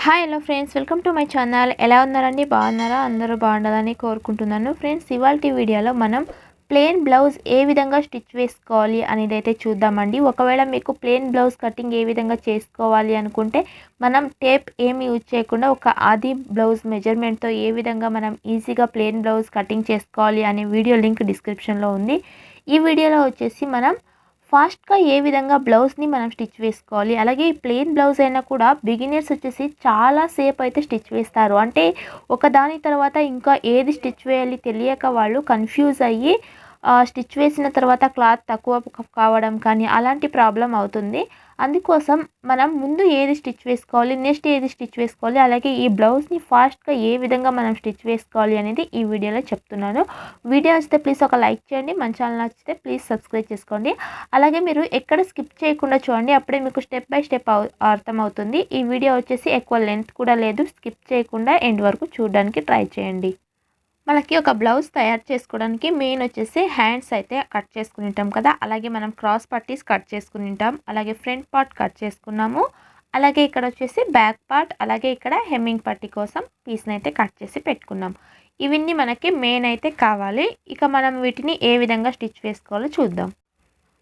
Hi hello friends, welcome to my channel. ఎలా ఉన్నారండి? బాగున్నారా? అందరూ బాగుండాలని కోరుకుంటున్నాను. ఫ్రెండ్స్, ఇవాల్టి వీడియోలో మనం ప్లెయిన్ బ్లౌజ్ ఏ విధంగా స్టిచ్ వేసుకోవాలి అనేది అయితే చూద్దామండి. ఒకవేళ మీకు ప్లెయిన్ బ్లౌజ్ కటింగ్ ఏ విధంగా చేసుకోవాలి అనుకుంటే మనం టేప్ ఏమి యూజ్ చేయకుండా ఒక ఆది బ్లౌజ్ మెజర్మెంట్తో ఏ విధంగా మనం ఈజీగా ప్లెయిన్ బ్లౌజ్ కటింగ్ చేసుకోవాలి అనే వీడియో లింక్ డిస్క్రిప్షన్లో ఉంది. ఈ వీడియోలో వచ్చేసి మనం ఫాస్ట్గా ఏ విధంగా బ్లౌజ్ని మనం స్టిచ్ వేసుకోవాలి, అలాగే ఈ ప్లెయిన్ బ్లౌజ్ అయినా కూడా బిగినర్స్ వచ్చేసి చాలా సేపు అయితే స్టిచ్ వేస్తారు. అంటే ఒకదాని తర్వాత ఇంకా ఏది స్టిచ్ వేయాలి తెలియక వాళ్ళు కన్ఫ్యూజ్ అయ్యి స్టిచ్ వేసిన తర్వాత క్లాత్ తక్కువ కావడం కానీ అలాంటి ప్రాబ్లం అవుతుంది. అందుకోసం మనం ముందు ఏది స్టిచ్ వేసుకోవాలి, నెక్స్ట్ ఏది స్టిచ్ వేసుకోవాలి, అలాగే ఈ బ్లౌజ్ని ఫాస్ట్గా ఏ విధంగా మనం స్టిచ్ వేసుకోవాలి అనేది ఈ వీడియోలో చెప్తున్నాను. వీడియో నచ్చితే ప్లీజ్ ఒక లైక్ చేయండి, మన ఛానల్ నచ్చితే ప్లీజ్ సబ్స్క్రైబ్ చేసుకోండి. అలాగే మీరు ఎక్కడ స్కిప్ చేయకుండా చూడండి, అప్పుడే మీకు స్టెప్ బై స్టెప్ అర్థమవుతుంది. ఈ వీడియో వచ్చేసి ఎక్కువ లెంత్ కూడా లేదు, స్కిప్ చేయకుండా ఎండ్ వరకు చూడడానికి ట్రై చేయండి. మనకి ఒక బ్లౌజ్ తయారు చేసుకోవడానికి మెయిన్ వచ్చేసి హ్యాండ్స్ అయితే కట్ చేసుకుని ఉంటాం కదా, అలాగే మనం క్రాస్ పట్టీస్ కట్ చేసుకుని ఉంటాం, అలాగే ఫ్రంట్ పార్ట్ కట్ చేసుకున్నాము, అలాగే ఇక్కడ వచ్చేసి బ్యాక్ పార్ట్, అలాగే ఇక్కడ హెమ్మింగ్ పట్టీ కోసం పీస్ని అయితే కట్ చేసి పెట్టుకున్నాం. ఇవన్నీ మనకి మెయిన్ అయితే కావాలి. ఇక మనం వీటిని ఏ విధంగా స్టిచ్ వేసుకోవాలో చూద్దాం.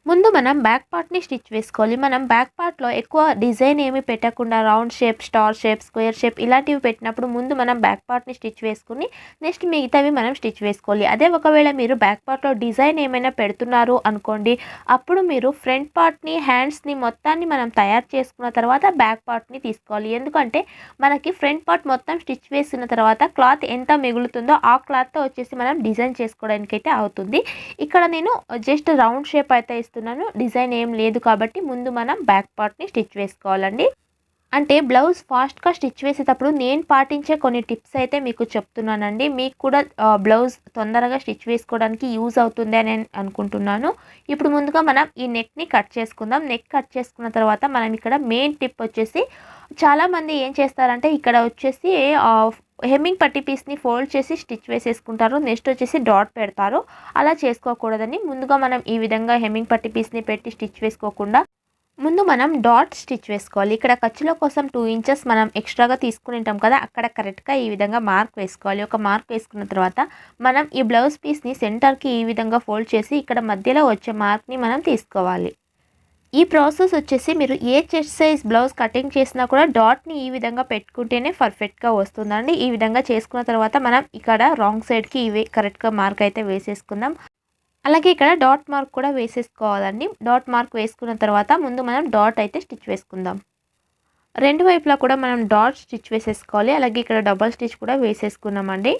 ముందు మనం బ్యాక్ పార్ట్ని స్టిచ్ వేసుకోవాలి. మనం బ్యాక్ పార్ట్లో ఎక్కువ డిజైన్ ఏమి పెట్టకుండా round shape, star shape, square shape ఇలాంటివి పెట్టినప్పుడు ముందు మనం బ్యాక్ పార్ట్ని స్టిచ్ వేసుకుని నెక్స్ట్ మిగతావి మనం స్టిచ్ వేసుకోవాలి. అదే ఒకవేళ మీరు బ్యాక్ పార్ట్లో డిజైన్ ఏమైనా పెడుతున్నారు అనుకోండి, అప్పుడు మీరు ఫ్రంట్ పార్ట్ని, హ్యాండ్స్ని మొత్తాన్ని మనం తయారు చేసుకున్న తర్వాత బ్యాక్ పార్ట్ని తీసుకోవాలి. ఎందుకంటే మనకి ఫ్రంట్ పార్ట్ మొత్తం స్టిచ్ వేసిన తర్వాత క్లాత్ ఎంత మిగులుతుందో ఆ క్లాత్తో వచ్చేసి మనం డిజైన్ చేసుకోవడానికి అయితే అవుతుంది. ఇక్కడ నేను జస్ట్ రౌండ్ షేప్ అయితే డిజైన్ ఏం లేదు కాబట్టి ముందు మనం బ్యాక్ పార్ట్ని స్టిచ్ వేసుకోవాలండి. అంటే బ్లౌజ్ ఫాస్ట్గా స్టిచ్ వేసేటప్పుడు నేను పాటించే కొన్ని టిప్స్ అయితే మీకు చెప్తున్నానండి. మీకు కూడా బ్లౌజ్ తొందరగా స్టిచ్ వేసుకోవడానికి యూజ్ అవుతుంది అని అనుకుంటున్నాను. ఇప్పుడు ముందుగా మనం ఈ నెక్ని కట్ చేసుకుందాం. నెక్ కట్ చేసుకున్న తర్వాత మనం ఇక్కడ మెయిన్ టిప్ వచ్చేసి చాలామంది ఏం చేస్తారంటే ఇక్కడ వచ్చేసి హెమ్మింగ్ పట్టీ పీస్ని ఫోల్డ్ చేసి స్టిచ్ వేసేసుకుంటారు, నెక్స్ట్ వచ్చేసి డాట్ పెడతారు. అలా చేసుకోకూడదని ముందుగా మనం ఈ విధంగా హెమ్మింగ్ పట్టీ పీస్ని పెట్టి స్టిచ్ వేసుకోకుండా ముందు మనం డాట్ స్టిచ్ వేసుకోవాలి. ఇక్కడ ఖర్చుల కోసం 2 ఇంచెస్ మనం ఎక్స్ట్రాగా తీసుకుని ఉంటాం కదా, అక్కడ కరెక్ట్గా ఈ విధంగా మార్క్ వేసుకోవాలి. ఒక మార్క్ వేసుకున్న తర్వాత మనం ఈ బ్లౌజ్ పీస్ని సెంటర్కి ఈ విధంగా ఫోల్డ్ చేసి ఇక్కడ మధ్యలో వచ్చే మార్క్ని మనం తీసుకోవాలి. ఈ ప్రాసెస్ వచ్చేసి మీరు ఏ చెస్ట్ సైజ్ బ్లౌజ్ కటింగ్ చేసినా కూడా డాట్ని ఈ విధంగా పెట్టుకుంటేనే పర్ఫెక్ట్గా వస్తుందండి. ఈ విధంగా చేసుకున్న తర్వాత మనం ఇక్కడ రాంగ్ సైడ్కి ఇవి కరెక్ట్గా మార్క్ అయితే వేసేసుకుందాం. అలాగే ఇక్కడ డాట్ మార్క్ కూడా వేసేసుకోవాలండి. డాట్ మార్క్ వేసుకున్న తర్వాత ముందు మనం డాట్ అయితే స్టిచ్ వేసుకుందాం. రెండు వైపులా కూడా మనం డాట్ స్టిచ్ వేసేసుకోవాలి. అలాగే ఇక్కడ డబల్ స్టిచ్ కూడా వేసేసుకున్నామండి.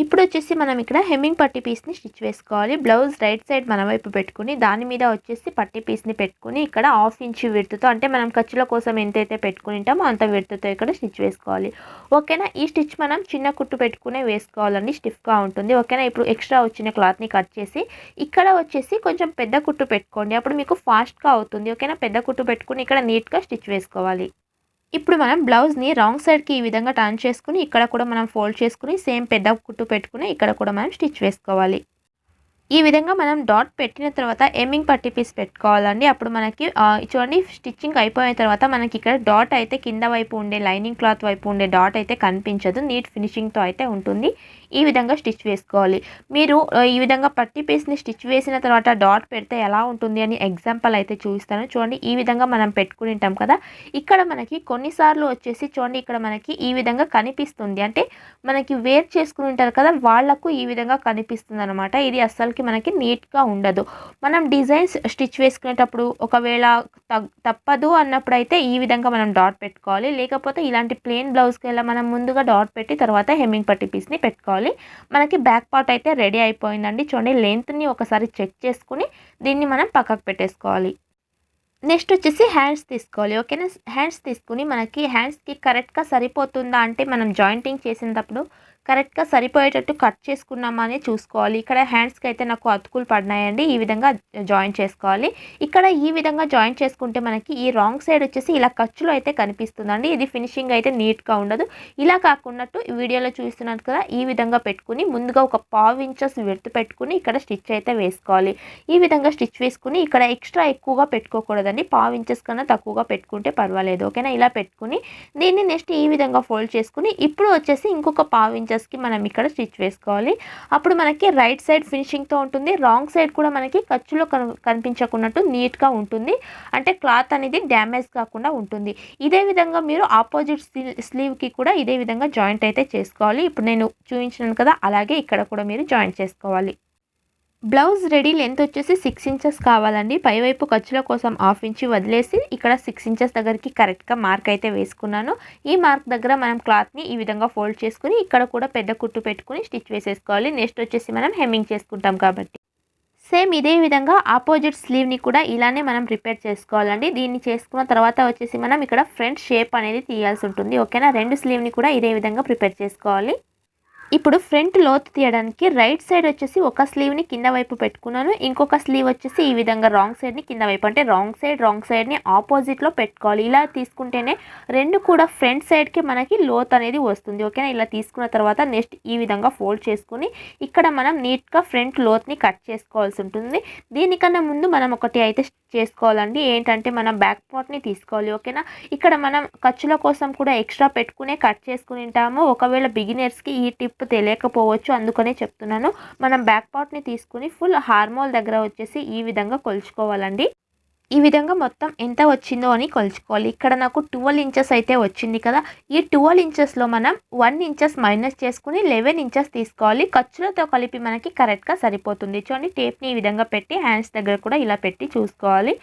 ఇప్పుడు వచ్చేసి మనం ఇక్కడ హెమ్మింగ్ పట్టీ పీస్ని స్టిచ్ వేసుకోవాలి. బ్లౌజ్ రైట్ సైడ్ మన వైపు పెట్టుకుని దాని మీద వచ్చేసి పట్టీ పీస్ని పెట్టుకుని ఇక్కడ 1/2 ఇంచ్ విడ్త్తో, అంటే మనం ఖర్చుల కోసం ఎంతైతే పెట్టుకుని ఉంటామో అంత విడ్త్తో ఇక్కడ స్టిచ్ వేసుకోవాలి. ఓకేనా? ఈ స్టిచ్ మనం చిన్న కుట్టు పెట్టుకునే వేసుకోవాలండి, స్టిఫ్గా ఉంటుంది. ఓకేనా? ఇప్పుడు ఎక్స్ట్రా వచ్చిన క్లాత్ని కట్ చేసి ఇక్కడ వచ్చేసి కొంచెం పెద్ద కుట్టు పెట్టుకోండి, అప్పుడు మీకు ఫాస్ట్గా అవుతుంది. ఓకేనా? పెద్ద కుట్టు పెట్టుకుని ఇక్కడ నీట్గా స్టిచ్ వేసుకోవాలి. ఇప్పుడు మనం బ్లౌజ్ని రాంగ్ సైడ్కి ఈ విధంగా టర్న్ చేసుకుని ఇక్కడ కూడా మనం ఫోల్డ్ చేసుకుని సేమ్ పెద్ద కుట్టు పెట్టుకుని ఇక్కడ కూడా మనం స్టిచ్ వేసుకోవాలి. ఈ విధంగా మనం డాట్ పెట్టిన తర్వాత హెమ్మింగ్ పట్టీ పీస్ పెట్టుకోవాలండి. అప్పుడు మనకి చూడండి, స్టిచ్చింగ్ అయిపోయిన తర్వాత మనకి ఇక్కడ డాట్ అయితే కింద వైపు ఉండే లైనింగ్ క్లాత్ వైపు ఉండే డాట్ అయితే కనిపించదు, నీట్ ఫినిషింగ్తో అయితే ఉంటుంది. ఈ విధంగా స్టిచ్ వేసుకోవాలి. మీరు ఈ విధంగా పట్టీ పీస్ని స్టిచ్ వేసిన తర్వాత డాట్ పెడితే ఎలా ఉంటుంది అని ఎగ్జాంపుల్ అయితే చూపిస్తాను. చూడండి, ఈ విధంగా మనం పెట్టుకుని ఉంటాం కదా, ఇక్కడ మనకి కొన్నిసార్లు వచ్చేసి చూడండి ఇక్కడ మనకి ఈ విధంగా కనిపిస్తుంది. అంటే మనకి వేర్ చేసుకుని ఉంటారు కదా, వాళ్లకు ఈ విధంగా కనిపిస్తుంది అనమాట. ఇది అస్సలు మనకి నీట్గా ఉండదు. మనం డిజైన్స్ స్టిచ్ వేసుకునేటప్పుడు ఒకవేళ తప్పదు అన్నప్పుడు అయితే ఈ విధంగా మనం డాట్ పెట్టుకోవాలి. లేకపోతే ఇలాంటి ప్లెయిన్ బ్లౌజ్కి వెళ్ళి మనం ముందుగా డాట్ పెట్టి తర్వాత హెమ్మింగ్ పట్టీ పీస్ని పెట్టుకోవాలి. మనకి బ్యాక్ పార్ట్ అయితే రెడీ అయిపోయిందండి. చూడండి, లెంత్ని ఒకసారి చెక్ చేసుకుని దీన్ని మనం పక్కకు పెట్టేసుకోవాలి. నెక్స్ట్ వచ్చేసి హ్యాండ్స్ తీసుకోవాలి. ఓకేనా? హ్యాండ్స్ తీసుకుని మనకి హ్యాండ్స్కి కరెక్ట్గా సరిపోతుందా అంటే మనం జాయింటింగ్ చేసేటప్పుడు కరెక్ట్గా సరిపోయేటట్టు కట్ చేసుకున్నామని చూసుకోవాలి. ఇక్కడ హ్యాండ్స్కి అయితే నాకు అతుకులు పడినాయండి. ఈ విధంగా జాయిన్ చేసుకోవాలి. ఇక్కడ ఈ విధంగా జాయిన్ చేసుకుంటే మనకి ఈ రాంగ్ సైడ్ వచ్చేసి ఇలా ఖర్చులో అయితే కనిపిస్తుందండి. ఇది ఫినిషింగ్ అయితే నీట్గా ఉండదు. ఇలా కాకున్నట్టు ఈ వీడియోలో చూస్తున్నారు కదా, ఈ విధంగా పెట్టుకుని ముందుగా ఒక 1/2 ఇంచెస్ విడ్త్ పెట్టుకుని ఇక్కడ స్టిచ్ అయితే వేసుకోవాలి. ఈ విధంగా స్టిచ్ వేసుకుని ఇక్కడ ఎక్స్ట్రా ఎక్కువగా పెట్టుకోకూడదండి. 1/2 ఇంచెస్ కన్నా తక్కువగా పెట్టుకుంటే పర్వాలేదు. ఓకేనా, ఇలా పెట్టుకుని దీన్ని నెక్స్ట్ ఈ విధంగా ఫోల్డ్ చేసుకుని ఇప్పుడు వచ్చేసి ఇంకొక 1/2 ఇంచెస్కి మనం ఇక్కడ స్టిచ్ వేసుకోవాలి. అప్పుడు మనకి రైట్ సైడ్ ఫినిషింగ్తో ఉంటుంది. రాంగ్ సైడ్ కూడా మనకి ఖర్చులో కనిపించకున్నట్టు నీట్గా ఉంటుంది. అంటే క్లాత్ అనేది డ్యామేజ్ కాకుండా ఉంటుంది. ఇదే విధంగా మీరు ఆపోజిట్ స్లీవ్కి కూడా ఇదే విధంగా జాయింట్ అయితే చేసుకోవాలి. ఇప్పుడు నేను చూపించాను కదా, అలాగే ఇక్కడ కూడా మీరు జాయింట్ చేసుకోవాలి. బ్లౌజ్ రెడీ లెంత్ వచ్చేసి 6 ఇంచెస్ కావాలండి. పైవైపు ఖర్చుల కోసం 1/2 ఇంచ్ వదిలేసి ఇక్కడ 6 ఇంచెస్ దగ్గరికి కరెక్ట్గా మార్క్ అయితే వేసుకున్నాను. ఈ మార్క్ దగ్గర మనం క్లాత్ని ఈ విధంగా ఫోల్డ్ చేసుకుని ఇక్కడ కూడా పెద్ద కుట్టు పెట్టుకుని స్టిచ్ వేసేసుకోవాలి. నెక్స్ట్ వచ్చేసి మనం హెమ్మింగ్ చేసుకుంటాం కాబట్టి సేమ్ ఇదే విధంగా ఆపోజిట్ స్లీవ్ని కూడా ఇలానే మనం ప్రిపేర్ చేసుకోవాలండి. దీన్ని చేసుకున్న తర్వాత వచ్చేసి మనం ఇక్కడ ఫ్రంట్ షేప్ అనేది తీయాల్సి ఉంటుంది. ఓకేనా, 2 స్లీవ్ని కూడా ఇదే విధంగా ప్రిపేర్ చేసుకోవాలి. ఇప్పుడు ఫ్రంట్ లోతు తీయడానికి రైట్ సైడ్ వచ్చేసి ఒక స్లీవ్ని కింద వైపు పెట్టుకున్నాను. ఇంకొక స్లీవ్ వచ్చేసి ఈ విధంగా రాంగ్ సైడ్ని కింద వైపు, అంటే రాంగ్ సైడ్ని ఆపోజిట్లో పెట్టుకోవాలి. ఇలా తీసుకుంటేనే రెండు కూడా ఫ్రంట్ సైడ్కి మనకి లోత్ అనేది వస్తుంది. ఓకేనా, ఇలా తీసుకున్న తర్వాత నెక్స్ట్ ఈ విధంగా ఫోల్డ్ చేసుకుని ఇక్కడ మనం నీట్గా ఫ్రంట్ లోత్ని కట్ చేసుకోవాల్సి ఉంటుంది. దీనికన్నా ముందు మనం ఒకటి అయితే చేసుకోవాలండి. ఏంటంటే మనం బ్యాక్ పార్ట్ని తీసుకోవాలి. ఓకేనా, ఇక్కడ మనం ఖర్చుల కోసం కూడా ఎక్స్ట్రా పెట్టుకునే కట్ చేసుకుని ఉంటాము. ఒకవేళ బిగినర్స్కి ఈ టిప్ తెలియకపోవచ్చు, అందుకనే చెప్తున్నాను. మనం బ్యాక్ పార్ట్ని తీసుకుని ఫుల్ హార్మోల్ దగ్గర వచ్చేసి ఈ విధంగా కొలుచుకోవాలండి. ఈ విధంగా మొత్తం ఎంత వచ్చిందో అని కొలుచుకోవాలి. ఇక్కడ నాకు 12 ఇంచెస్ అయితే వచ్చింది కదా, ఈ 12 ఇంచెస్లో మనం 1 ఇంచెస్ మైనస్ చేసుకుని 11 ఇంచెస్ తీసుకోవాలి. ఖర్చులతో కలిపి మనకి కరెక్ట్గా సరిపోతుంది. చూడండి, టేప్ని ఈ విధంగా పెట్టి హ్యాండ్స్ దగ్గర కూడా ఇలా పెట్టి చూసుకోవాలి.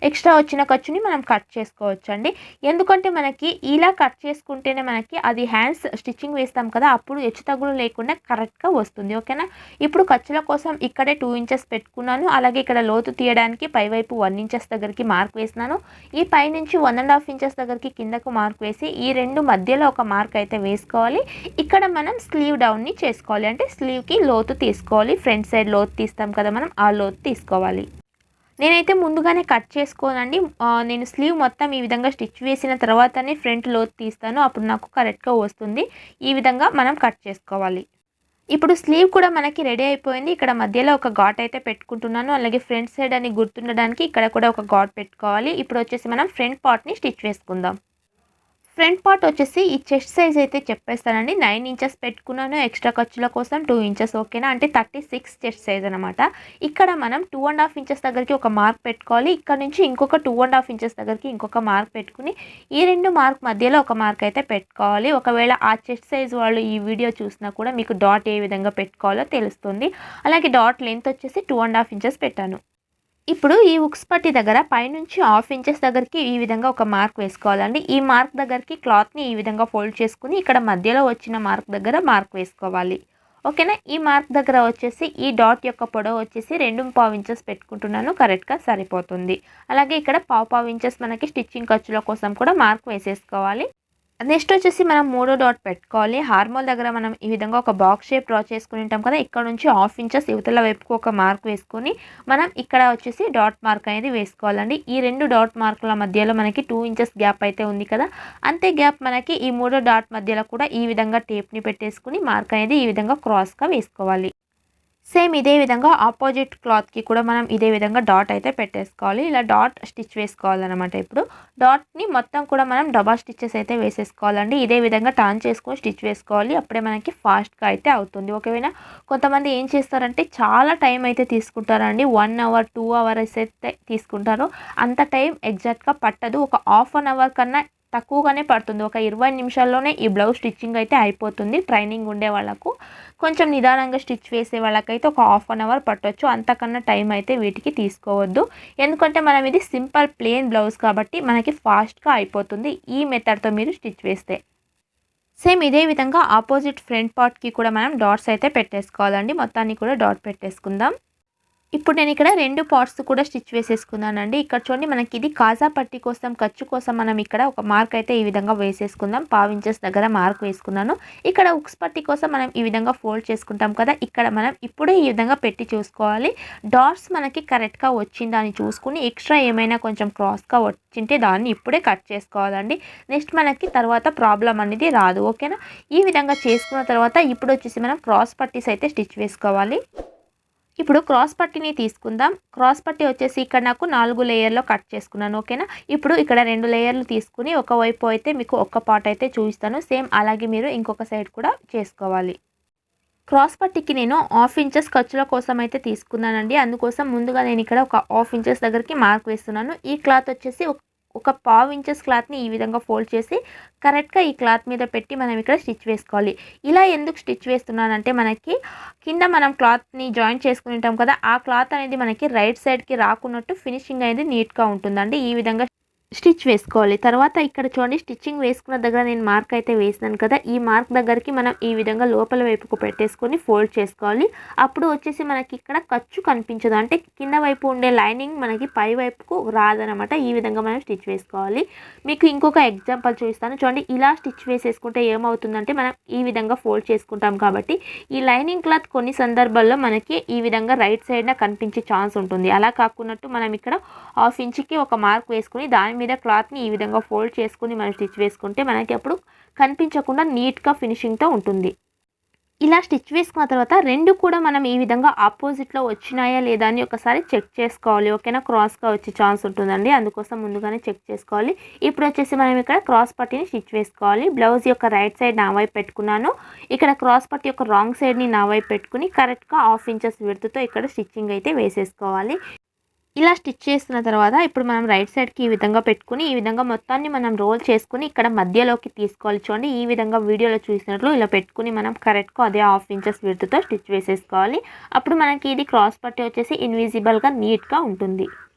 ఎక్స్ట్రా వచ్చిన ఖర్చుని మనం కట్ చేసుకోవచ్చు అండి. ఎందుకంటే మనకి ఇలా కట్ చేసుకుంటేనే మనకి అది హ్యాండ్స్ స్టిచ్చింగ్ వేస్తాం కదా, అప్పుడు హెచ్చు తగ్గులు లేకుండా కరెక్ట్గా వస్తుంది. ఓకేనా, ఇప్పుడు ఖర్చుల కోసం ఇక్కడే 2 ఇంచెస్ పెట్టుకున్నాను. అలాగే ఇక్కడ లోతు తీయడానికి పైవైపు 1 ఇంచెస్ దగ్గరికి మార్క్ వేసినాను. ఈ పై నుంచి 1.5 ఇంచెస్ దగ్గరికి కిందకు మార్క్ వేసి ఈ రెండు మధ్యలో ఒక మార్క్ అయితే వేసుకోవాలి. ఇక్కడ మనం స్లీవ్ డౌన్ని చేసుకోవాలి. అంటే స్లీవ్కి లోతు తీసుకోవాలి. ఫ్రంట్ సైడ్ లోతు తీస్తాం కదా మనం, ఆ లోతు తీసుకోవాలి. నేనైతే ముందుగానే కట్ చేసుకోనండి. నేను స్లీవ్ మొత్తం ఈ విధంగా స్టిచ్ వేసిన తర్వాతనే ఫ్రంట్ లోతు తీస్తాను. అప్పుడు నాకు కరెక్ట్గా వస్తుంది. ఈ విధంగా మనం కట్ చేసుకోవాలి. ఇప్పుడు స్లీవ్ కూడా మనకి రెడీ అయిపోయింది. ఇక్కడ మధ్యలో ఒక ఘాట్ అయితే పెట్టుకుంటున్నాను. అలాగే ఫ్రంట్ సైడ్ అని గుర్తుండడానికి ఇక్కడ కూడా ఒక ఘాట్ పెట్టుకోవాలి. ఇప్పుడు వచ్చేసి మనం ఫ్రంట్ పార్ట్ని స్టిచ్ వేసుకుందాం. ఫ్రంట్ పార్ట్ వచ్చేసి ఈ చెస్ట్ సైజ్ అయితే చెప్పేస్తానండి. 9 ఇంచెస్ పెట్టుకున్నాను ఎక్స్ట్రా ఖర్చుల కోసం, 2 ఇంచెస్. ఓకేనా, అంటే 36 చెస్ట్ సైజ్ అనమాట. ఇక్కడ మనం 2.5 ఇంచెస్ దగ్గరికి ఒక మార్క్ పెట్టుకోవాలి. ఇక్కడ నుంచి ఇంకొక 2.5 ఇంచెస్ దగ్గరికి ఇంకొక మార్క్ పెట్టుకుని ఈ రెండు మార్క్ మధ్యలో ఒక మార్క్ అయితే పెట్టుకోవాలి. ఒకవేళ ఆ చెస్ట్ సైజ్ వాళ్ళు ఈ వీడియో చూసినా కూడా మీకు డాట్ ఏ విధంగా పెట్టుకోవాలో తెలుస్తుంది. అలాగే డాట్ లెంత్ వచ్చేసి 2.5 ఇంచెస్ పెట్టాను. ఇప్పుడు ఈ ఉక్స్ పట్టి దగ్గర పైనుంచి 1/2 ఇంచెస్ దగ్గరికి ఈ విధంగా ఒక మార్క్ వేసుకోవాలండి. ఈ మార్క్ దగ్గరికి క్లాత్ని ఈ విధంగా ఫోల్డ్ చేసుకుని ఇక్కడ మధ్యలో వచ్చిన మార్క్ దగ్గర మార్క్ వేసుకోవాలి. ఓకేనా, ఈ మార్క్ దగ్గర వచ్చేసి ఈ డాట్ యొక్క పొడవు వచ్చేసి 2.5 ఇంచెస్ పెట్టుకుంటున్నాను. కరెక్ట్గా సరిపోతుంది. అలాగే ఇక్కడ 1/2 ఇంచెస్ మనకి స్టిచ్చింగ్ ఖర్చుల కోసం కూడా మార్క్ వేసేసుకోవాలి. నెక్స్ట్ వచ్చేసి మనం 3వ డాట్ పెట్టుకోవాలి. హార్మోల్ దగ్గర మనం ఈ విధంగా ఒక బాక్స్ షేప్ డ్రా చేసుకుని ఉంటాం కదా, ఇక్కడ నుంచి 1/2 ఇంచెస్ యువతల వైపుకు ఒక మార్క్ వేసుకొని మనం ఇక్కడ వచ్చేసి డాట్ మార్క్ అనేది వేసుకోవాలండి. ఈ రెండు డాట్ మార్కుల మధ్యలో మనకి 2 ఇంచెస్ గ్యాప్ అయితే ఉంది కదా, అంతే గ్యాప్ మనకి ఈ 3వ డాట్ మధ్యలో కూడా ఈ విధంగా టేప్ని పెట్టేసుకుని మార్క్ అనేది ఈ విధంగా క్రాస్గా వేసుకోవాలి. సేమ్ ఇదే విధంగా ఆపోజిట్ క్లాత్కి కూడా మనం ఇదే విధంగా డాట్ అయితే పెట్టేసుకోవాలి. ఇలా డాట్ స్టిచ్ వేసుకోవాలన్నమాట. ఇప్పుడు డాట్ని మొత్తం కూడా మనం డబల్ స్టిచ్చెస్ అయితే వేసేసుకోవాలండి. ఇదే విధంగా టర్న్ చేసుకొని స్టిచ్ వేసుకోవాలి. అప్పుడే మనకి ఫాస్ట్గా అయితే అవుతుంది. ఒకవేళ కొంతమంది ఏం చేస్తారంటే చాలా టైం అయితే తీసుకుంటారండి. 1 అవర్ 2 అవర్స్ అయితే తీసుకుంటారు. అంత టైం ఎగ్జాక్ట్గా పట్టదు. ఒక హాఫ్ అన్ అవర్ కన్నా తక్కువగానే పడుతుంది. ఒక 20 నిమిషాల్లోనే ఈ బ్లౌజ్ స్టిచ్చింగ్ అయితే అయిపోతుంది. ట్రైనింగ్ ఉండే వాళ్ళకు, కొంచెం నిదానంగా స్టిచ్ వేసే వాళ్ళకైతే ఒక హాఫ్ అన్ అవర్ పట్టవచ్చు. అంతకన్నా టైం అయితే వీటికి తీసుకోవద్దు. ఎందుకంటే మనం ఇది సింపుల్ ప్లెయిన్ బ్లౌజ్ కాబట్టి మనకి ఫాస్ట్గా అయిపోతుంది ఈ మెథడ్తో మీరు స్టిచ్ వేస్తే. సేమ్ ఇదే విధంగా ఆపోజిట్ ఫ్రంట్ పార్ట్కి కూడా మనం డాట్స్ అయితే పెట్టేసుకోవాలండి. మొత్తాన్ని కూడా డాట్ పెట్టేసుకుందాం. ఇప్పుడు నేను ఇక్కడ 2 పార్ట్స్ కూడా స్టిచ్ వేసేసుకున్నానండి. ఇక్కడ చూడండి మనకి ఇది కాజా పట్టీ కోసం, ఖర్చు కోసం మనం ఇక్కడ ఒక మార్క్ అయితే ఈ విధంగా వేసేసుకుందాం. పావు ఇంచెస్ దగ్గర మార్క్ వేసుకున్నాను. ఇక్కడ ఉక్స్ పట్టీ కోసం మనం ఈ విధంగా ఫోల్డ్ చేసుకుంటాం కదా, ఇక్కడ మనం ఇప్పుడే ఈ విధంగా పెట్టి చూసుకోవాలి. డాట్స్ మనకి కరెక్ట్గా వచ్చిందా అని చూసుకుని ఎక్స్ట్రా ఏమైనా కొంచెం క్రాస్గా వచ్చింటే దాన్ని ఇప్పుడే కట్ చేసుకోవాలండి. నెక్స్ట్ మనకి తర్వాత ప్రాబ్లం అనేది రాదు. ఓకేనా, ఈ విధంగా చేసుకున్న తర్వాత ఇప్పుడు వచ్చేసి మనం క్రాస్ పట్టీస్ అయితే స్టిచ్ వేసుకోవాలి. ఇప్పుడు క్రాస్ పట్టీని తీసుకుందాం. క్రాస్ పట్టీ వచ్చేసి ఇక్కడ నాకు 4 లేయర్లో కట్ చేసుకున్నాను. ఓకేనా, ఇప్పుడు ఇక్కడ 2 లేయర్లు తీసుకుని ఒకవైపు అయితే మీకు ఒక్క పార్ట్ అయితే చూపిస్తాను. సేమ్ అలాగే మీరు ఇంకొక సైడ్ కూడా చేసుకోవాలి. క్రాస్ పట్టీకి నేను 1/2 ఇంచెస్ ఖర్చుల కోసం అయితే తీసుకున్నానండి. అందుకోసం ముందుగా నేను ఇక్కడ ఒక 1/2 ఇంచెస్ దగ్గరికి మార్క్ వేస్తున్నాను. ఈ క్లాత్ వచ్చేసి ఒక పావు ఇంచెస్ క్లాత్ని ఈ విధంగా ఫోల్డ్ చేసి కరెక్ట్గా ఈ క్లాత్ మీద పెట్టి మనం ఇక్కడ స్టిచ్ వేసుకోవాలి. ఇలా ఎందుకు స్టిచ్ వేస్తున్నానంటే మనకి కింద మనం క్లాత్ని జాయింట్ చేసుకుని ఉంటాం కదా, ఆ క్లాత్ అనేది మనకి రైట్ సైడ్కి రాకున్నట్టు ఫినిషింగ్ అనేది నీట్గా ఉంటుందండి. ఈ విధంగా స్టిచ్ వేసుకోవాలి. తర్వాత ఇక్కడ చూడండి స్టిచ్చింగ్ వేసుకున్న దగ్గర నేను మార్క్ అయితే వేసినాను కదా, ఈ మార్క్ దగ్గరికి మనం ఈ విధంగా లోపల వైపుకు పెట్టేసుకొని ఫోల్డ్ చేసుకోవాలి. అప్పుడు వచ్చేసి మనకి ఇక్కడ ఖర్చు కనిపించదు, అంటే కింద వైపు ఉండే లైనింగ్ మనకి పై వైపుకు రాదనమాట. ఈ విధంగా మనం స్టిచ్ వేసుకోవాలి. మీకు ఇంకొక ఎగ్జాంపుల్ చూపిస్తాను చూడండి. ఇలా స్టిచ్ వేసేసుకుంటే ఏమవుతుందంటే మనం ఈ విధంగా ఫోల్డ్ చేసుకుంటాం కాబట్టి ఈ లైనింగ్ క్లాత్ కొన్ని సందర్భాల్లో మనకి ఈ విధంగా రైట్ సైడ్న కనిపించే ఛాన్స్ ఉంటుంది. అలా కాకున్నట్టు మనం ఇక్కడ 1/2 ఇంచుకి ఒక మార్క్ వేసుకుని దాని మీద క్లాత్ని ఈ విధంగా ఫోల్డ్ చేసుకుని మనం స్టిచ్ వేసుకుంటే మనకి అప్పుడు కనిపించకుండా నీట్గా ఫినిషింగ్తో ఉంటుంది. ఇలా స్టిచ్ వేసుకున్న తర్వాత రెండు కూడా మనం ఈ విధంగా ఆపోజిట్లో వచ్చినాయా లేదా అని ఒకసారి చెక్ చేసుకోవాలి. ఓకేనా, క్రాస్గా వచ్చే ఛాన్స్ ఉంటుందండి, అందుకోసం ముందుగానే చెక్ చేసుకోవాలి. ఇప్పుడు వచ్చేసి మనం ఇక్కడ క్రాస్ పట్టీని స్టిచ్ వేసుకోవాలి. బ్లౌజ్ యొక్క రైట్ సైడ్ నా వైపు పెట్టుకున్నాను. ఇక్కడ క్రాస్ పట్టీ యొక్క రాంగ్ సైడ్ని నా వైపు పెట్టుకుని కరెక్ట్గా 1/2 ఇంచెస్ విడ్త్తో ఇక్కడ స్టిచ్చింగ్ అయితే వేసేసుకోవాలి. ఇలా స్టిచ్ చేస్తున్న తర్వాత ఇప్పుడు మనం రైట్ సైడ్కి ఈ విధంగా పెట్టుకుని ఈ విధంగా మొత్తాన్ని మనం రోల్ చేసుకుని ఇక్కడ మధ్యలోకి తీసుకోవాలి. చూడండి ఈ విధంగా వీడియోలో చూసినట్లు ఇలా పెట్టుకుని మనం కరెక్ట్గా అదే 1/2 ఇంచెస్ విడ్త్తో స్టిచ్ వేసేసుకోవాలి. అప్పుడు మనకి ఇది క్రాస్ పట్టీ వచ్చేసి ఇన్విజిబుల్గా నీట్గా ఉంటుంది.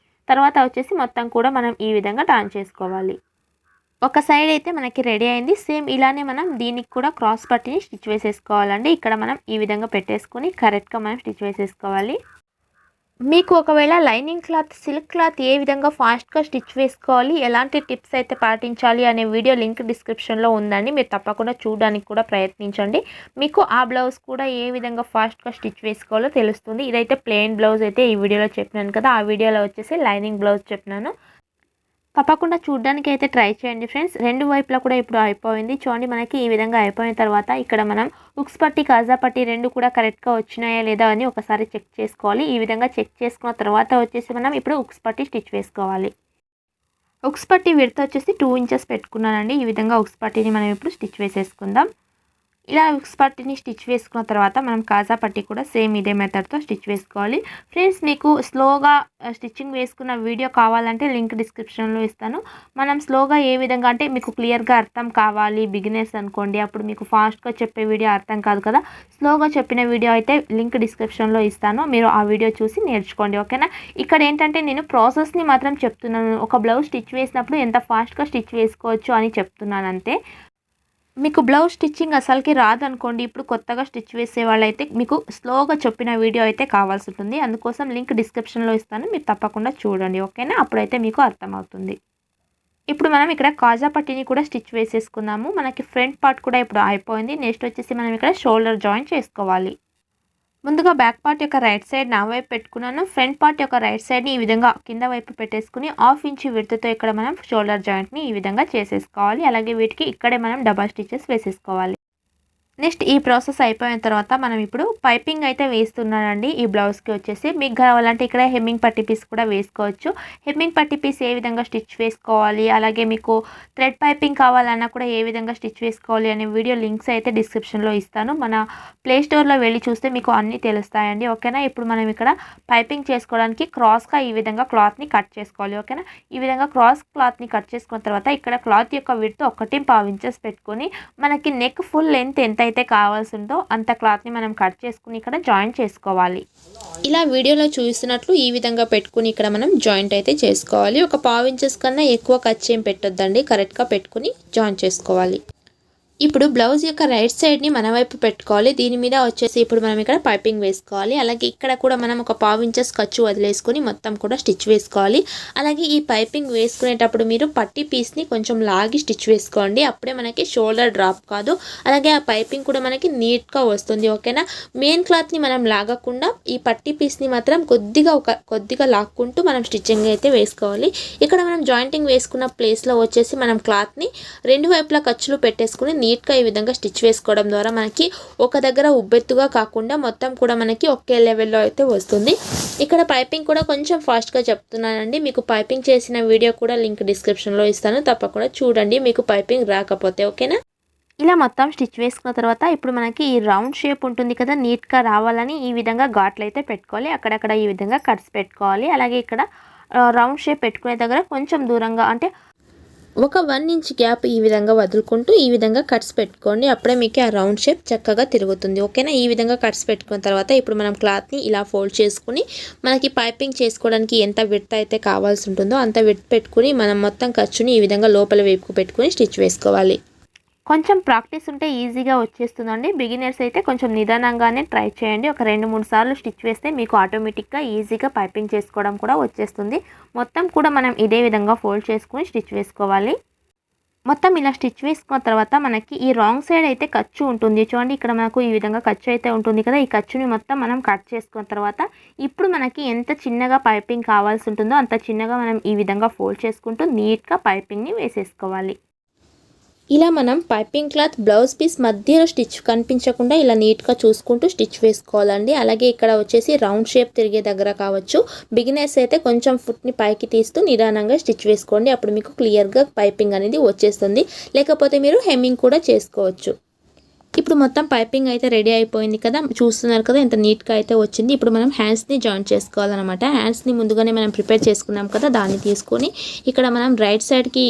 తర్వాత వచ్చేసి మొత్తం కూడా మనం ఈ విధంగా టర్న్ చేసుకోవాలి. ఒక సైడ్ అయితే మనకి రెడీ అయింది. సేమ్ ఇలానే మనం దీనికి కూడా క్రాస్ పట్టీని స్టిచ్ వేసేసుకోవాలండి. ఇక్కడ మనం ఈ విధంగా పెట్టేసుకుని కరెక్ట్గా మనం స్టిచ్ వేసేసుకోవాలి. మీకు ఒకవేళ లైనింగ్ క్లాత్, సిల్క్ క్లాత్ ఏ విధంగా ఫాస్ట్గా స్టిచ్ వేసుకోవాలి, ఎలాంటి టిప్స్ అయితే పాటించాలి అనే వీడియో లింక్ డిస్క్రిప్షన్లో ఉందండి. మీరు తప్పకుండా చూడడానికి కూడా ప్రయత్నించండి. మీకు ఆ బ్లౌజ్ కూడా ఏ విధంగా ఫాస్ట్గా స్టిచ్ వేసుకోవాలో తెలుస్తుంది. ఇదైతే ప్లెయిన్ బ్లౌజ్ అయితే ఈ వీడియోలో చెప్పినాను కదా, ఆ వీడియోలో వచ్చేసి లైనింగ్ బ్లౌజ్ చెప్పినాను. తప్పకుండా చూడడానికి అయితే ట్రై చేయండి ఫ్రెండ్స్. రెండు వైపులా కూడా ఇప్పుడు అయిపోయింది. చూడండి మనకి ఈ విధంగా అయిపోయిన తర్వాత ఇక్కడ మనం ఉక్స్ పట్టీ, కాజా పట్టీ రెండు కూడా కరెక్ట్గా వచ్చినాయా లేదా అని ఒకసారి చెక్ చేసుకోవాలి. ఈ విధంగా చెక్ చేసుకున్న తర్వాత వచ్చేసి మనం ఇప్పుడు ఉక్స్ పట్టీ స్టిచ్ వేసుకోవాలి. ఉక్స్ పట్టీ విడ్త్ వచ్చేసి 2 ఇంచెస్ పెట్టుకున్నానండి. ఈ విధంగా ఉక్స్ పట్టీని మనం ఇప్పుడు స్టిచ్ వేసేసుకుందాం. ఇలా ఉక్స్ పట్టీని స్టిచ్ వేసుకున్న తర్వాత మనం కాజా పట్టీ కూడా సేమ్ ఇదే మెథడ్తో స్టిచ్ వేసుకోవాలి. ఫ్రెండ్స్ మీకు స్లోగా స్టిచ్చింగ్ వేసుకున్న వీడియో కావాలంటే లింక్ డిస్క్రిప్షన్లో ఇస్తాను. మనం స్లోగా ఏ విధంగా అంటే మీకు క్లియర్గా అర్థం కావాలి, బిగినర్స్ అనుకోండి, అప్పుడు మీకు ఫాస్ట్గా చెప్పే వీడియో అర్థం కాదు కదా, స్లోగా చెప్పిన వీడియో అయితే లింక్ డిస్క్రిప్షన్లో ఇస్తాను, మీరు ఆ వీడియో చూసి నేర్చుకోండి. ఓకేనా, ఇక్కడ ఏంటంటే నేను ప్రాసెస్ని మాత్రం చెప్తున్నాను. ఒక బ్లౌజ్ స్టిచ్ వేసినప్పుడు ఎంత ఫాస్ట్గా స్టిచ్ వేసుకోవచ్చు అని చెప్తున్నాను అంతే. మీకు బ్లౌజ్ స్టిచ్చింగ్ అసలుకి రాదనుకోండి, ఇప్పుడు కొత్తగా స్టిచ్ వేసే వాళ్ళైతే మీకు స్లోగా చెప్పిన వీడియో అయితే కావాల్సి ఉంటుంది. అందుకోసం లింక్ డిస్క్రిప్షన్లో ఇస్తాను, మీరు తప్పకుండా చూడండి. ఓకేనా, అప్పుడైతే మీకు అర్థమవుతుంది. ఇప్పుడు మనం ఇక్కడ కాజా పట్టీని కూడా స్టిచ్ వేసేసుకున్నాము. మనకి ఫ్రంట్ పార్ట్ కూడా ఇప్పుడు అయిపోయింది. నెక్స్ట్ వచ్చేసి మనం ఇక్కడ షోల్డర్ జాయింట్ చేసుకోవాలి. ముందుగా బ్యాక్ పార్ట్ యొక్క రైట్ సైడ్ నా వైపు పెట్టుకున్నాను. ఫ్రంట్ పార్ట్ యొక్క రైట్ సైడ్ని ఈ విధంగా కింద వైపు పెట్టేసుకుని 1/2 ఇంచ్ విడ్త్తో ఇక్కడ మనం షోల్డర్ జాయింట్ని ఈ విధంగా చేసేసుకోవాలి. అలాగే వీటికి ఇక్కడే మనం డబల్ స్టిచెస్ వేసేసుకోవాలి. నెక్స్ట్ ఈ ప్రాసెస్ అయిపోయిన తర్వాత మనం ఇప్పుడు పైపింగ్ అయితే వేస్తున్నానండి. ఈ బ్లౌజ్కి వచ్చేసి మీకు కావాలంటే ఇక్కడ హెమ్మింగ్ పట్టీ పీస్ కూడా వేసుకోవచ్చు. హెమ్మింగ్ పట్టీ పీస్ ఏ విధంగా స్టిచ్ వేసుకోవాలి, అలాగే మీకు థ్రెడ్ పైపింగ్ కావాలన్నా కూడా ఏ విధంగా స్టిచ్ వేసుకోవాలి అనే వీడియో లింక్స్ అయితే డిస్క్రిప్షన్లో ఇస్తాను. మన ప్లే స్టోర్లో వెళ్ళి చూస్తే మీకు అన్నీ తెలుస్తాయండి. ఓకేనా, ఇప్పుడు మనం ఇక్కడ పైపింగ్ చేసుకోవడానికి క్రాస్గా ఈ విధంగా క్లాత్ని కట్ చేసుకోవాలి. ఓకేనా, ఈ విధంగా క్రాస్ క్లాత్ని కట్ చేసుకున్న తర్వాత ఇక్కడ క్లాత్ యొక్క విడ్త్ 1.5 ఇంచెస్ పెట్టుకొని మనకి నెక్ ఫుల్ లెంత్ ఎంత అయితే కావాల్సి ఉందో అంత క్లాత్ని మనం కట్ చేసుకుని ఇక్కడ జాయింట్ చేసుకోవాలి. ఇలా వీడియోలో చూస్తున్నట్లు ఈ విధంగా పెట్టుకుని ఇక్కడ మనం జాయింట్ అయితే చేసుకోవాలి. ఒక 1/2 ఇంచెస్ కన్నా ఎక్కువ కట్ చేయం పెట్టొద్దండి, కరెక్ట్గా పెట్టుకుని జాయింట్ చేసుకోవాలి. ఇప్పుడు బ్లౌజ్ యొక్క రైట్ సైడ్ని మన వైపు పెట్టుకోవాలి. దీని మీద వచ్చేసి ఇప్పుడు మనం ఇక్కడ పైపింగ్ వేసుకోవాలి. అలాగే ఇక్కడ కూడా మనం ఒక 1/2 ఇంచెస్ ఖర్చు వదిలేసుకొని మొత్తం కూడా స్టిచ్ వేసుకోవాలి. అలాగే ఈ పైపింగ్ వేసుకునేటప్పుడు మీరు పట్టీ పీస్ని కొంచెం లాగి స్టిచ్ వేసుకోండి. అప్పుడే మనకి షోల్డర్ డ్రాప్ కాదు. అలాగే ఆ పైపింగ్ కూడా మనకి నీట్గా వస్తుంది. ఓకేనా. మెయిన్ క్లాత్ని మనం లాగకుండా ఈ పట్టీ పీస్ని మాత్రం కొద్దిగా లాక్కుంటూ మనం స్టిచ్చింగ్ అయితే వేసుకోవాలి. ఇక్కడ మనం జాయింటింగ్ వేసుకున్న ప్లేస్లో వచ్చేసి మనం క్లాత్ని 2 వైపులా ఖర్చులు పెట్టేసుకుని నీట్గా ఈ విధంగా స్టిచ్ వేసుకోవడం ద్వారా మనకి ఒక దగ్గర ఉబ్బెత్తుగా కాకుండా మొత్తం కూడా మనకి ఒకే లెవెల్లో అయితే వస్తుంది. ఇక్కడ పైపింగ్ కూడా కొంచెం ఫాస్ట్గా చెప్తున్నానండి. మీకు పైపింగ్ చేసిన వీడియో కూడా లింక్ డిస్క్రిప్షన్లో ఇస్తాను, తప్పకుండా చూడండి మీకు పైపింగ్ రాకపోతే. ఓకేనా. ఇలా మొత్తం స్టిచ్ వేసుకున్న తర్వాత ఇప్పుడు మనకి ఈ రౌండ్ షేప్ ఉంటుంది కదా, నీట్గా రావాలని ఈ విధంగా ఘాట్లు అయితే పెట్టుకోవాలి. అక్కడక్కడ ఈ విధంగా కట్స్ పెట్టుకోవాలి. అలాగే ఇక్కడ రౌండ్ షేప్ పెట్టుకునే దగ్గర కొంచెం దూరంగా అంటే ఒక 1 ఇంచ్ గ్యాప్ ఈ విధంగా వదులుకుంటూ ఈ విధంగా కట్స్ పెట్టుకోండి. అప్పుడే మీకు ఆ రౌండ్ షేప్ చక్కగా తిరుగుతుంది. ఓకేనా. ఈ విధంగా కట్స్ పెట్టుకున్న తర్వాత ఇప్పుడు మనం క్లాత్ని ఇలా ఫోల్డ్ చేసుకుని మనకి పైపింగ్ చేసుకోవడానికి ఎంత విడ్త్ అయితే కావాల్సి ఉంటుందో అంత విడ్త్ పెట్టుకుని మనం మొత్తం ఖర్చుని ఈ విధంగా లోపల వైపుకు పెట్టుకుని స్టిచ్ వేసుకోవాలి. కొంచెం ప్రాక్టీస్ ఉంటే ఈజీగా వచ్చేస్తుందండి. బిగినర్స్ అయితే కొంచెం నిదానంగానే ట్రై చేయండి. ఒక 2-3 సార్లు స్టిచ్ వేస్తే మీకు ఆటోమేటిక్గా ఈజీగా పైపింగ్ చేసుకోవడం కూడా వచ్చేస్తుంది. మొత్తం కూడా మనం ఇదే విధంగా ఫోల్డ్ చేసుకుని స్టిచ్ వేసుకోవాలి. మొత్తం ఇలా స్టిచ్ వేసుకున్న తర్వాత మనకి ఈ రాంగ్ సైడ్ అయితే ఖర్చు ఉంటుంది. చూడండి ఇక్కడ మనకు ఈ విధంగా ఖర్చు అయితే ఉంటుంది కదా, ఈ ఖర్చుని మొత్తం మనం కట్ చేసుకున్న తర్వాత ఇప్పుడు మనకి ఎంత చిన్నగా పైపింగ్ కావాల్సి ఉంటుందో అంత చిన్నగా మనం ఈ విధంగా ఫోల్డ్ చేసుకుంటూ నీట్గా పైపింగ్ని వేసేసుకోవాలి. ఇలా మనం పైపింగ్ క్లాత్ బ్లౌజ్ పీస్ మధ్యలో స్టిచ్ కనిపించకుండా ఇలా నీట్గా చూసుకుంటూ స్టిచ్ వేసుకోవాలండి. అలాగే ఇక్కడ వచ్చేసి రౌండ్ షేప్ తిరిగే దగ్గర కావచ్చు, బిగినర్స్ అయితే కొంచెం ఫుట్ని పైకి తీస్తూ నిదానంగా స్టిచ్ వేసుకోండి. అప్పుడు మీకు క్లియర్గా పైపింగ్ అనేది వచ్చేస్తుంది. లేకపోతే మీరు హెమ్మింగ్ కూడా చేసుకోవచ్చు. ఇప్పుడు మొత్తం పైపింగ్ అయితే రెడీ అయిపోయింది కదా, చూస్తున్నారు కదా ఎంత నీట్గా అయితే వచ్చింది. ఇప్పుడు మనం హ్యాండ్స్ని జాయిన్ చేసుకోవాలన్నమాట. హ్యాండ్స్ని ముందుగానే మనం ప్రిపేర్ చేసుకున్నాం కదా, దాన్ని తీసుకొని ఇక్కడ మనం రైట్ సైడ్కి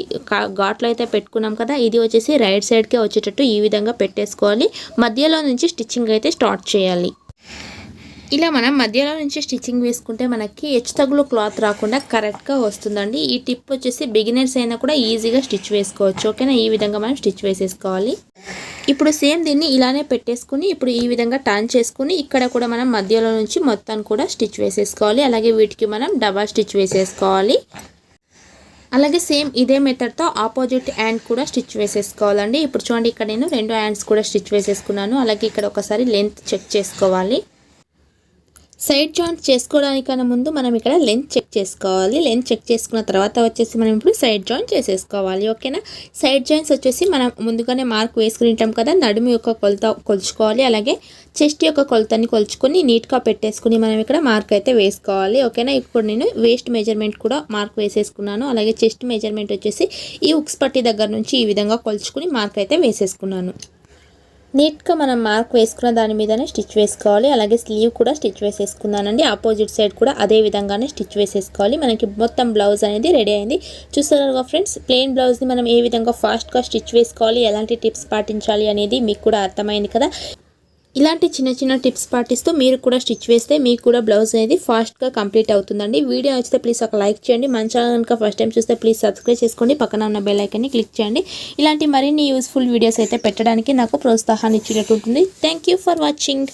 ఘాట్లు అయితే పెట్టుకున్నాం కదా, ఇది వచ్చేసి రైట్ సైడ్కే వచ్చేటట్టు ఈ విధంగా పెట్టేసుకోవాలి. మధ్యలో నుంచి స్టిచ్చింగ్ అయితే స్టార్ట్ చేయాలి. ఇలా మనం మధ్యలో నుంచి స్టిచ్చింగ్ వేసుకుంటే మనకి హెచ్చు తగులు క్లాత్ రాకుండా కరెక్ట్గా వస్తుందండి. ఈ టిప్ వచ్చేసి బిగినర్స్ అయినా కూడా ఈజీగా స్టిచ్ వేసుకోవచ్చు. ఓకేనా. ఈ విధంగా మనం స్టిచ్ వేసేసుకోవాలి. ఇప్పుడు సేమ్ దీన్ని ఇలానే పెట్టేసుకుని ఇప్పుడు ఈ విధంగా టర్న్ చేసుకుని ఇక్కడ కూడా మనం మధ్యలో నుంచి మొత్తం కూడా స్టిచ్ వేసేసుకోవాలి. అలాగే వీటికి మనం డబల్ స్టిచ్ వేసేసుకోవాలి. అలాగే సేమ్ ఇదే మెథడ్తో ఆపోజిట్ హ్యాండ్ కూడా స్టిచ్ వేసేసుకోవాలండి. ఇప్పుడు చూడండి ఇక్కడ నేను 2 హ్యాండ్స్ కూడా స్టిచ్ వేసేసుకున్నాను. అలాగే ఇక్కడ ఒకసారి లెంత్ చెక్ చేసుకోవాలి. సైడ్ జాయింట్ చేసుకోవడానికన్నా ముందు మనం ఇక్కడ లెంత్ చెక్ చేసుకోవాలి. లెంత్ చెక్ చేసుకున్న తర్వాత వచ్చేసి మనం ఇప్పుడు సైడ్ జాయింట్ చేసేసుకోవాలి. ఓకేనా. సైడ్ జాయింట్స్ వచ్చేసి మనం ముందుగానే మార్క్ వేసుకుని ఉంటాం కదా, నడుము యొక్క కొలత కొలుచుకోవాలి. అలాగే చెస్ట్ యొక్క కొలతని కొలుచుకొని నీట్గా పెట్టేసుకుని మనం ఇక్కడ మార్క్ అయితే వేసుకోవాలి. ఓకేనా. ఇప్పుడు నేను వేస్ట్ మెజర్మెంట్ కూడా మార్క్ వేసేసుకున్నాను. అలాగే చెస్ట్ మెజర్మెంట్ వచ్చేసి ఈ ఉక్స్ పట్టి దగ్గర నుంచి ఈ విధంగా కొలుచుకుని మార్క్ అయితే వేసేసుకున్నాను. నీట్గా మనం మార్క్ వేసుకున్న దాని మీదనే స్టిచ్ వేసుకోవాలి. అలాగే స్లీవ్ కూడా స్టిచ్ వేసేసుకున్నానండి. ఆపోజిట్ సైడ్ కూడా అదే విధంగానే స్టిచ్ వేసేసుకోవాలి. మనకి మొత్తం బ్లౌజ్ అనేది రెడీ అయింది. చూస్తున్నారుగా ఫ్రెండ్స్, ప్లెయిన్ బ్లౌజ్ని మనం ఏ విధంగా ఫాస్ట్గా స్టిచ్ వేసుకోవాలి, ఎలాంటి టిప్స్ పాటించాలి అనేది మీకు కూడా అర్థమైంది కదా. ఇలాంటి చిన్న చిన్న టిప్స్ పాటిస్తూ మీరు కూడా స్టిచ్ వేస్తే మీకు కూడా బ్లౌజ్ అనేది ఫాస్ట్గా కంప్లీట్ అవుతుందండి. వీడియో నచ్చితే ప్లీజ్ ఒక లైక్ చేయండి. మన ఛానల్ కనుక ఫస్ట్ టైం చూస్తే ప్లీజ్ సబ్స్క్రైబ్ చేసుకోండి. పక్కన ఉన్న బెల్ ఐకాన్ని క్లిక్ చేయండి. ఇలాంటి మరిన్ని యూస్ఫుల్ వీడియోస్ అయితే పెట్టడానికి నాకు ప్రోత్సాహాన్ని ఇచ్చినట్టు ఉంటుంది. Thank you for watching.